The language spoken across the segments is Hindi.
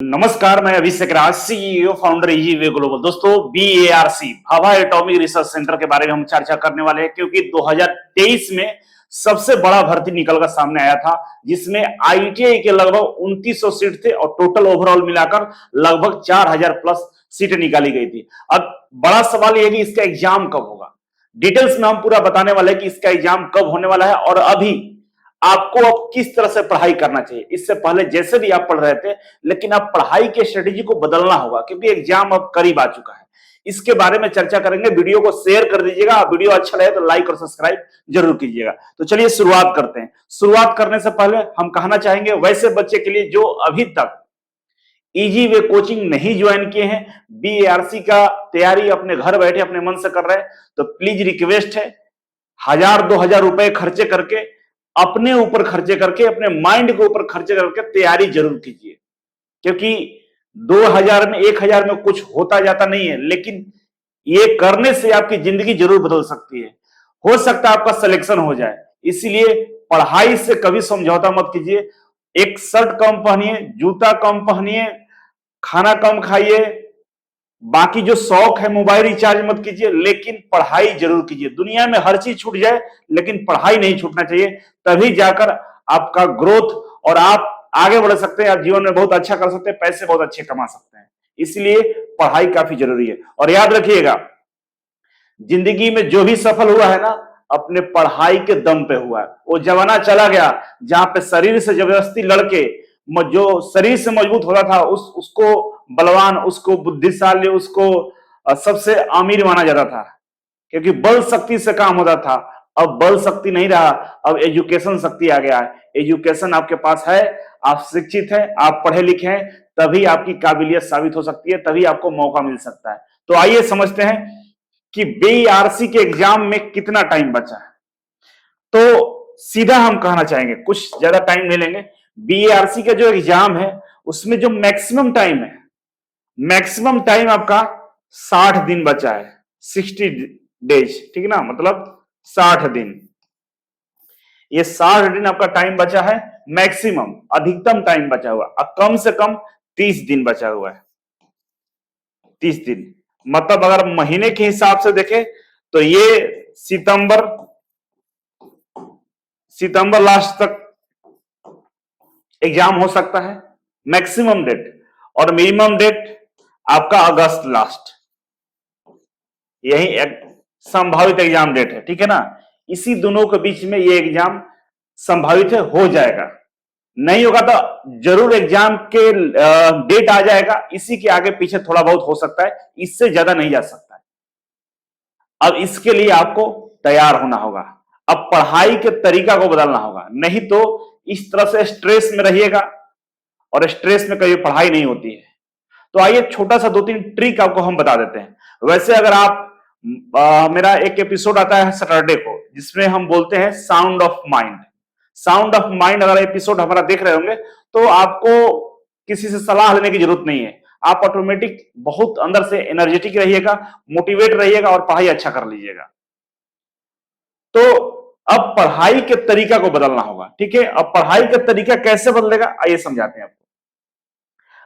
नमस्कार, मैं अभिषेक राज, सीईओ फाउंडर ईजीवे ग्लोबल। दोस्तों, BARC Bhabha atomic research centre के बारे में हम चर्चा करने वाले हैं, क्योंकि 2023 में सबसे बड़ा भर्ती निकलकर सामने आया था, जिसमें आईटीआई के लगभग 2900 सीट थे और टोटल ओवरऑल मिलाकर लगभग 4000 प्लस सीटें निकाली गई थी। अब बड़ा सवाल यह है कि इसका एग्जाम कब होगा। डिटेल्स में हम पूरा बताने वाले हैं कि इसका एग्जाम कब होने वाला है और अभी आपको अब किस तरह से पढ़ाई करना चाहिए। इससे पहले जैसे भी आप पढ़ रहे थे, लेकिन अब पढ़ाई के स्ट्रेटेजी को बदलना होगा, क्योंकि एग्जाम अब करीब आ चुका है। इसके बारे में चर्चा करेंगे। वीडियो को शेयर कर दीजिएगा। वीडियो अच्छा लगे तो लाइक और सब्सक्राइब जरूर कीजिएगा। तो चलिए शुरुआत करते हैं। शुरुआत करने से पहले हम कहना चाहेंगे, वैसे बच्चे के लिए जो अभी तक ईजीवे कोचिंग नहीं ज्वाइन किए हैं, बीएआरसी का तैयारी अपने घर बैठे अपने मन से कर रहे हैं, तो प्लीज रिक्वेस्ट है, 1000-2000 रुपए खर्चे करके, अपने ऊपर खर्चे करके, अपने माइंड के ऊपर खर्चे करके तैयारी जरूर कीजिए। क्योंकि 2000 में 1000 में कुछ होता जाता नहीं है, लेकिन ये करने से आपकी जिंदगी जरूर बदल सकती है। हो सकता है आपका सिलेक्शन हो जाए। इसीलिए पढ़ाई से कभी समझौता मत कीजिए। एक शर्ट कम पहनिए, जूता कम पहनिए, खाना कम खाइए, बाकी जो शौक है मोबाइल रिचार्ज मत कीजिए, लेकिन पढ़ाई जरूर कीजिए। दुनिया में हर चीज छूट जाए, लेकिन पढ़ाई नहीं छूटना चाहिए। तभी जाकर आपका ग्रोथ और आप आगे बढ़ सकते हैं, आप जीवन में बहुत अच्छा कर सकते हैं, पैसे बहुत अच्छे कमा सकते हैं। इसलिए पढ़ाई काफी जरूरी है। और याद रखिएगा, जिंदगी में जो भी सफल हुआ है ना, अपने पढ़ाई के दम पे हुआ है। वो जमाना चला गया जहां पे शरीर से जबरदस्ती लड़के, जो शरीर से मजबूत होता था उसको बलवान, उसको बुद्धिशाली, उसको सबसे अमीर माना जाता था, क्योंकि बल शक्ति से काम होता था। अब बल शक्ति नहीं रहा, अब एजुकेशन शक्ति आ गया है। एजुकेशन आपके पास है, आप शिक्षित हैं, आप पढ़े लिखे हैं, तभी आपकी काबिलियत साबित हो सकती है, तभी आपको मौका मिल सकता है। तो आइए समझते हैं कि बीआरसी के एग्जाम में कितना टाइम बचा है। तो सीधा हम कहना चाहेंगे, कुछ ज्यादा टाइम नहीं लेंगे। बीआरसी का जो एग्जाम है, उसमें जो मैक्सिमम टाइम है, मैक्सिमम टाइम आपका 60 दिन बचा है, 60 डेज, ठीक ना, मतलब 60 दिन। ये 60 दिन आपका टाइम बचा है मैक्सिमम। अधिकतम टाइम बचा हुआ, अब कम से कम 30 दिन बचा हुआ है। 30 दिन मतलब अगर महीने के हिसाब से देखें तो ये सितंबर लास्ट तक एग्जाम हो सकता है, मैक्सिमम डेट। और मिनिमम डेट आपका अगस्त लास्ट, यही एक संभावित एग्जाम डेट है, ठीक है ना। इसी दोनों के बीच में ये एग्जाम संभावित है, हो जाएगा। नहीं होगा तो जरूर एग्जाम के डेट आ जाएगा, इसी के आगे पीछे थोड़ा बहुत हो सकता है, इससे ज्यादा नहीं जा सकता है। अब इसके लिए आपको तैयार होना होगा, अब पढ़ाई के तरीका को बदलना होगा, नहीं तो इस तरह से स्ट्रेस में रहिएगा और स्ट्रेस में कभी पढ़ाई नहीं होती है। तो आइए छोटा सा 2-3 ट्रिक आपको हम बता देते हैं। वैसे अगर आप मेरा एक एपिसोड आता है सैटरडे को, जिसमें हम बोलते हैं sound of mind. Sound of mind अगर एपिसोड हमारा देख रहे होंगे तो आपको किसी से सलाह लेने की जरूरत नहीं है। आप ऑटोमेटिक बहुत अंदर से एनर्जेटिक रहिएगा, मोटिवेट रहिएगा और पढ़ाई अच्छा कर लीजिएगा। तो अब पढ़ाई के तरीका को बदलना होगा, ठीक है। अब पढ़ाई का तरीका कैसे बदलेगा, आइए समझाते हैं आपको।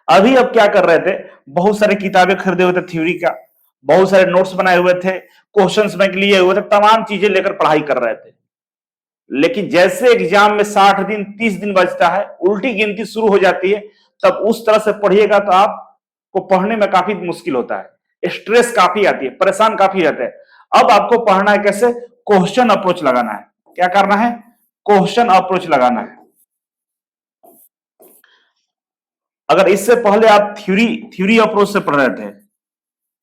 अभी अब क्या कर रहे थे, बहुत सारे किताबें खरीदे हुए थे थ्योरी का, बहुत सारे नोट्स बनाए हुए थे, क्वेश्चंस बैंक लिए हुए थे, तमाम चीजें लेकर पढ़ाई कर रहे थे। लेकिन जैसे एग्जाम में 60 दिन 30 दिन बचता है, उल्टी गिनती शुरू हो जाती है, तब उस तरह से पढ़िएगा तो आपको पढ़ने में काफी मुश्किल होता है, स्ट्रेस काफी आती है, परेशान काफी रहते हैं। अब आपको पढ़ना है कैसे, क्वेश्चन अप्रोच लगाना है। क्या करना है, क्वेश्चन अप्रोच लगाना है। अगर इससे पहले आप थ्योरी अप्रोच से पढ़ रहे थे,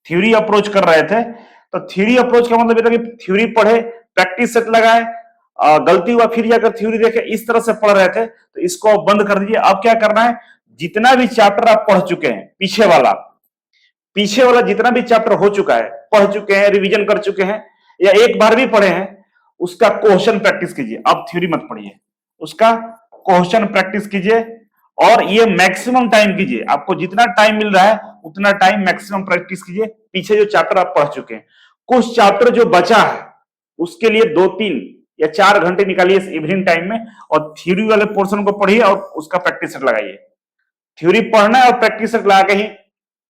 थ्योरी अप्रोच कर रहे थे, तो थ्योरी अप्रोच का मतलब ये था कि थ्योरी पढ़े, प्रैक्टिस सेट लगाए, गलती हुआ फिर जाकर थ्योरी देखे, इस तरह से पढ़ रहे थे, तो इसको आप बंद कर दीजिए। अब क्या करना है, जितना भी चैप्टर आप पढ़ चुके हैं, पीछे वाला जितना भी चैप्टर हो चुका है, पढ़ चुके हैं, रिवीजन कर चुके हैं, या एक बार भी पढ़े हैं, उसका क्वेश्चन प्रैक्टिस कीजिए। अब थ्योरी मत पढ़िए, उसका क्वेश्चन प्रैक्टिस कीजिए और ये मैक्सिमम टाइम कीजिए। आपको जितना टाइम मिल रहा है उतना टाइम मैक्सिमम प्रैक्टिस कीजिए, पीछे जो चैप्टर आप पढ़ चुके हैं। कुछ चैप्टर जो बचा है उसके लिए 2-3 या 4 घंटे निकालिए इस इवनिंग टाइम में और थ्योरी वाले पोर्शन को पढ़िए और उसका प्रैक्टिस सेट लगाइए। थ्योरी पढ़ना है और प्रैक्टिस लगा के ही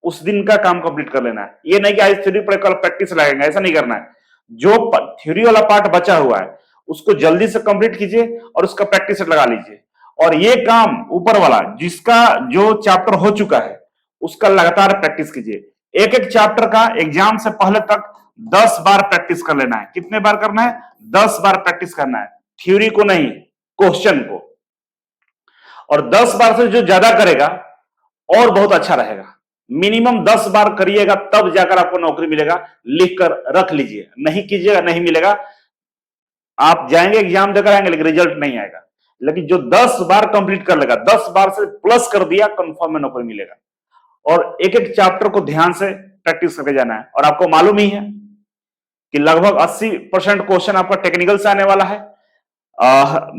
उस दिन का काम कंप्लीट कर लेना है। ये नहीं कि आज थ्योरी पढ़ कल प्रैक्टिस लगाएंगे, ऐसा नहीं करना है। जो थ्योरी वाला पार्ट बचा हुआ है उसको जल्दी से कंप्लीट कीजिए और उसका प्रैक्टिस लगा लीजिए। और ये काम ऊपर वाला जिसका जो चैप्टर हो चुका है उसका लगातार प्रैक्टिस कीजिए। एक एक चैप्टर का एग्जाम से पहले तक 10 बार प्रैक्टिस कर लेना है। कितने बार करना है? 10 बार प्रैक्टिस करना है, थ्योरी को नहीं, क्वेश्चन को। और 10 बार से जो ज्यादा करेगा और बहुत अच्छा रहेगा। मिनिमम 10 बार करिएगा तब जाकर आपको नौकरी मिलेगा। लिख कर रख लीजिए, नहीं कीजिएगा नहीं मिलेगा। आप जाएंगे एग्जाम देकर आएंगे लेकिन रिजल्ट नहीं आएगा। लेकिन जो 10 बार कंप्लीट कर लेगा, 10 बार से प्लस कर दिया, कंफर्म में नौकरी मिलेगा। और एक एक चैप्टर को ध्यान से प्रैक्टिस करके जाना है। और आपको मालूम ही है कि लगभग 80% क्वेश्चन आपका टेक्निकल से आने वाला है,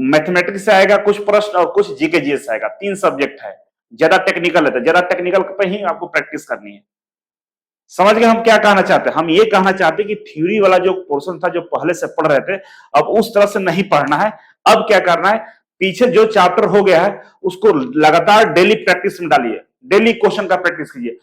मैथमेटिक्स से आएगा कुछ प्रश्न और कुछ जीके जीएस से आएगा। 3 सब्जेक्ट है, ज्यादा टेक्निकल है तो ज्यादा टेक्निकल पे ही आपको प्रैक्टिस करनी है। समझ गए हम क्या कहना चाहते हैं? हम ये कहना चाहते हैं कि थ्योरी वाला जो पोर्शन था जो पहले से पढ़ रहे थे, अब उस तरह से नहीं पढ़ना है। अब क्या करना है, पीछे जो चैप्टर हो गया है उसको लगातार डेली प्रैक्टिस में डालिए, डेली क्वेश्चन का प्रैक्टिस कीजिए।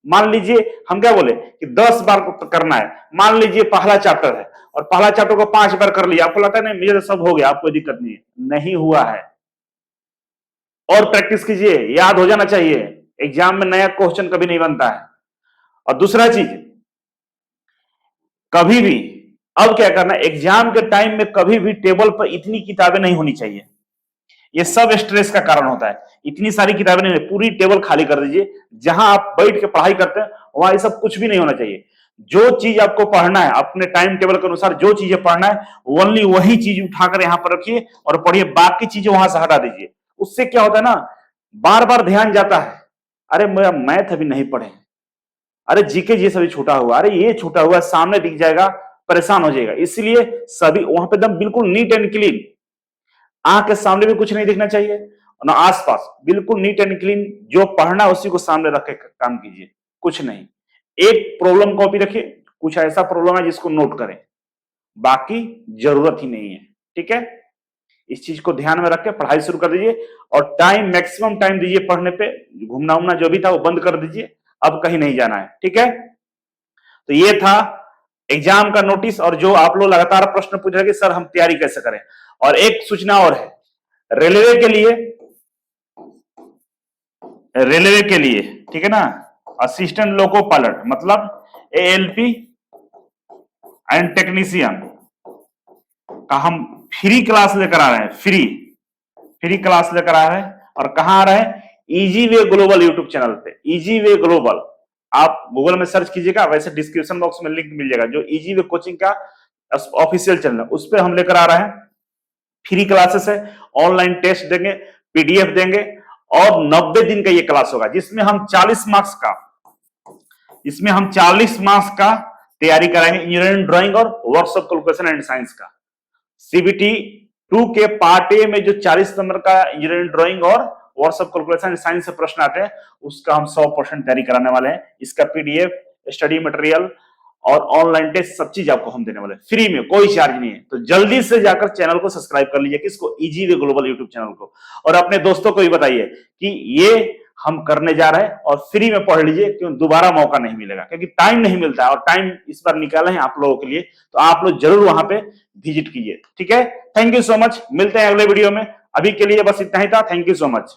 मान लीजिए हम क्या बोले कि 10 बार करना है। मान लीजिए पहला चैप्टर है और पहला चैप्टर को 5 बार कर लिया, आपको लगता है नहीं मुझे तो सब हो गया, आपको दिक्कत नहीं है। नहीं हुआ है, और प्रैक्टिस कीजिए, याद हो जाना चाहिए। एग्जाम में नया क्वेश्चन कभी नहीं बनता है। और दूसरा चीज, कभी भी अब क्या करना है, एग्जाम के टाइम में कभी भी टेबल पर इतनी किताबें नहीं होनी चाहिए। ये सब स्ट्रेस का कारण होता है। इतनी सारी किताबें नहीं, पूरी टेबल खाली कर दीजिए। जहां आप बैठ के पढ़ाई करते हैं वहां ये सब कुछ भी नहीं होना चाहिए। जो चीज आपको पढ़ना है अपने टाइम टेबल के अनुसार, जो चीजें पढ़ना है ओनली वही चीज उठाकर यहां पर रखिए और पढ़िए, बाकी चीजें वहां से हटा दीजिए। उससे क्या होता है ना, बार बार ध्यान जाता है, अरे मेरा मैथ अभी नहीं पढ़े, अरे जीके जी सभी छूटा हुआ, अरे ये छूटा हुआ सामने दिख जाएगा, परेशान हो जाएगा। इसलिए सभी वहां पे एकदम बिल्कुल नीट एंड क्लीन, आंख के सामने भी कुछ नहीं दिखना चाहिए ना आसपास, बिल्कुल नीट एंड क्लीन। जो पढ़ना उसी को सामने रख के काम कीजिए, कुछ नहीं। एक प्रॉब्लम कॉपी रखिए, कुछ ऐसा प्रॉब्लम है जिसको नोट करें, बाकी जरूरत ही नहीं है। ठीक है, इस चीज को ध्यान में रख के पढ़ाई शुरू कर दीजिए। और टाइम, मैक्सिमम टाइम दीजिए पढ़ने पे। घूमना उमना जो भी था वो बंद कर दीजिए, अब कहीं नहीं जाना है। ठीक है, तो ये था एग्जाम का नोटिस। और जो आप लोग लगातार प्रश्न पूछ रहे कि सर हम तैयारी कैसे करें, और एक सूचना और है, रेलवे के लिए, रेलवे के लिए, ठीक है ना, असिस्टेंट लोको पायलट मतलब एएलपी एंड टेक्नीशियन का हम फ्री क्लास लेकर आ रहे हैं। फ्री क्लास लेकर आ रहे हैं। और कहां आ रहे हैं? Easy way global YouTube channel पे। इजी वे ग्लोबल आप गूगल में सर्च कीजिएगा, वैसे डिस्क्रिप्शन बॉक्स में लिंक मिल जाएगा। जो इजी वे कोचिंग का ऑफिशियल चैनल है उस पर हम लेकर आ रहे हैं। फ्री क्लासेस है, ऑनलाइन टेस्ट देंगे, पीडीएफ देंगे, और 90 दिन का ये क्लास होगा जिसमें हम 40 मार्क्स का, इसमें हम 40 मार्क्स का तैयारी कराएंगे इंजीनियरिंग ड्राइंग और वर्कशॉप कैलकुलेशन एंड साइंस का। सीबीटी 2 के पार्ट ए में जो 40 नंबर का इंजीनियरिंग ड्राइंग और वर्कशॉप कैलकुलेशन एंड साइंस से प्रश्न आते हैं उसका हम 100% तैयारी कराने वाले हैं। इसका पीडीएफ, स्टडी मटेरियल और ऑनलाइन टेस्ट सब चीज आपको हम देने वाले हैं फ्री में, कोई चार्ज नहीं है। तो जल्दी से जाकर चैनल को सब्सक्राइब कर लीजिए, किसको? Easy way global YouTube channel को। और अपने दोस्तों को भी बताइए कि ये हम करने जा रहे हैं और फ्री में पढ़ लीजिए, क्यों दोबारा मौका नहीं मिलेगा, क्योंकि टाइम नहीं मिलता है। और टाइम इस बार निकाले हैं आप लोगों के लिए, तो आप लोग जरूर वहां पे विजिट कीजिए। ठीक है, थैंक यू सो मच, मिलते हैं अगले वीडियो में। अभी के लिए बस इतना ही था, थैंक यू सो मच।